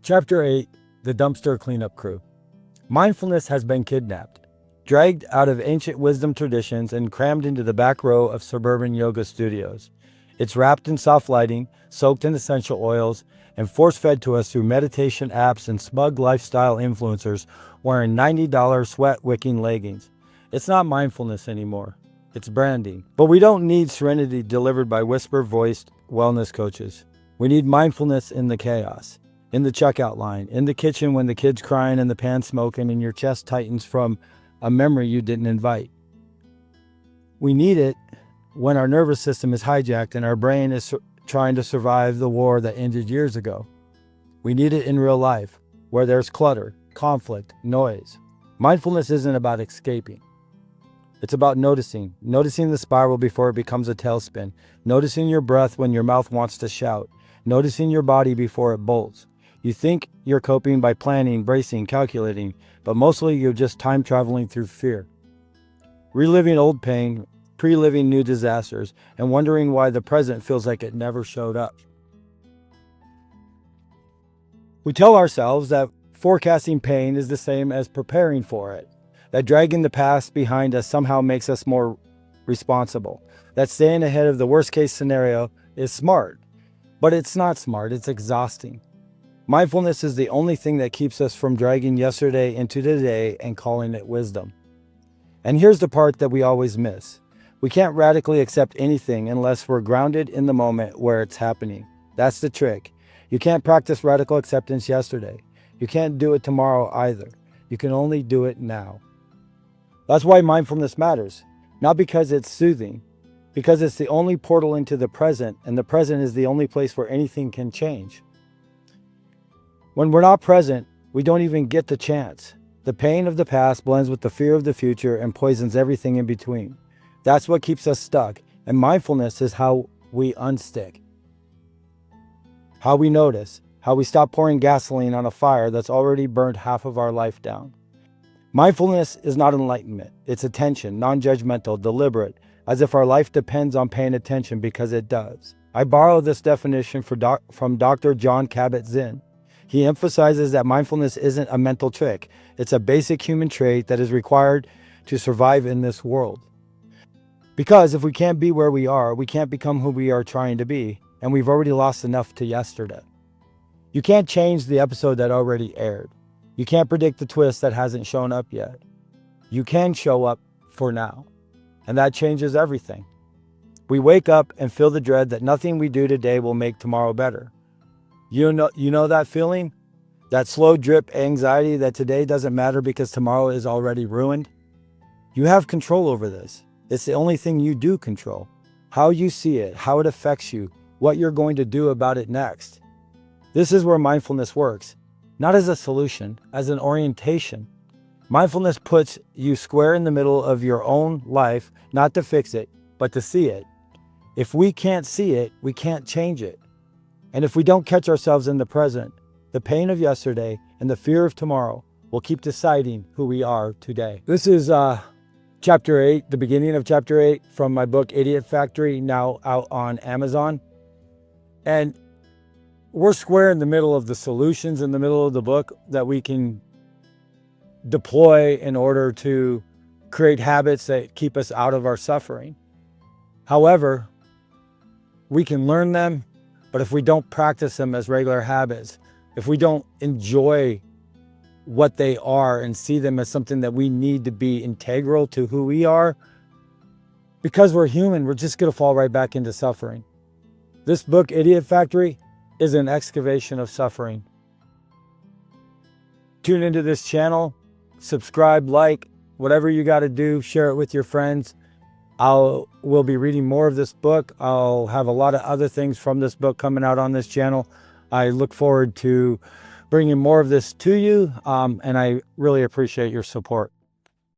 Chapter 8, The Dumpster Cleanup Crew. Mindfulness has been kidnapped, dragged out of ancient wisdom traditions and crammed into the back row of suburban yoga studios. It's wrapped in soft lighting, soaked in essential oils, and force-fed to us through meditation apps and smug lifestyle influencers wearing $90 sweat-wicking leggings. It's not mindfulness anymore. It's branding. But we don't need serenity delivered by whisper-voiced wellness coaches. We need mindfulness in the chaos. In the checkout line, in the kitchen when the kid's crying and the pan's smoking and your chest tightens from a memory you didn't invite. We need it when our nervous system is hijacked and our brain is trying to survive the war that ended years ago. We need it in real life, where there's clutter, conflict, noise. Mindfulness isn't about escaping. It's about noticing the spiral before it becomes a tailspin, noticing your breath when your mouth wants to shout, noticing your body before it bolts. You think you're coping by planning, bracing, calculating, but mostly you're just time traveling through fear. Reliving old pain, pre-living new disasters, and wondering why the present feels like it never showed up. We tell ourselves that forecasting pain is the same as preparing for it, that dragging the past behind us somehow makes us more responsible, that staying ahead of the worst case scenario is smart. But it's not smart, it's exhausting. Mindfulness is the only thing that keeps us from dragging yesterday into today and calling it wisdom. And here's the part that we always miss. We can't radically accept anything unless we're grounded in the moment where it's happening. That's the trick. You can't practice radical acceptance yesterday. You can't do it tomorrow either. You can only do it now. That's why mindfulness matters. Not because it's soothing, because it's the only portal into the present, and the present is the only place where anything can change. When we're not present, we don't even get the chance. The pain of the past blends with the fear of the future and poisons everything in between. That's what keeps us stuck, and mindfulness is how we unstick. How we notice, how we stop pouring gasoline on a fire that's already burned half of our life down. Mindfulness is not enlightenment. It's attention, non-judgmental, deliberate, as if our life depends on paying attention, because it does. I borrow this definition from Dr. Jon Kabat-Zinn. He emphasizes that mindfulness isn't a mental trick. It's a basic human trait that is required to survive in this world. Because if we can't be where we are, we can't become who we are trying to be, and we've already lost enough to yesterday. You can't change the episode that already aired. You can't predict the twist that hasn't shown up yet. You can show up for now, and that changes everything. We wake up and feel the dread that nothing we do today will make tomorrow better. You know that feeling? That slow drip anxiety that today doesn't matter because tomorrow is already ruined? You have control over this. It's the only thing you do control. How you see it, how it affects you, what you're going to do about it next. This is where mindfulness works. Not as a solution, as an orientation. Mindfulness puts you square in the middle of your own life, not to fix it, but to see it. If we can't see it, we can't change it. And if we don't catch ourselves in the present, the pain of yesterday and the fear of tomorrow will keep deciding who we are today. This is Chapter 8, the beginning of Chapter 8 from my book, Idiot Factory, now out on Amazon. And we're square in the middle of the solutions in the middle of the book that we can deploy in order to create habits that keep us out of our suffering. However, we can learn them, but if we don't practice them as regular habits, if we don't enjoy what they are and see them as something that we need to be integral to who we are, because we're human, we're just going to fall right back into suffering. This book, Idiot Factory, is an excavation of suffering. Tune into this channel, subscribe, like, whatever you got to do, share it with your friends. We'll be reading more of this book. I'll have a lot of other things from this book coming out on this channel. I look forward to bringing more of this to you, and I really appreciate your support.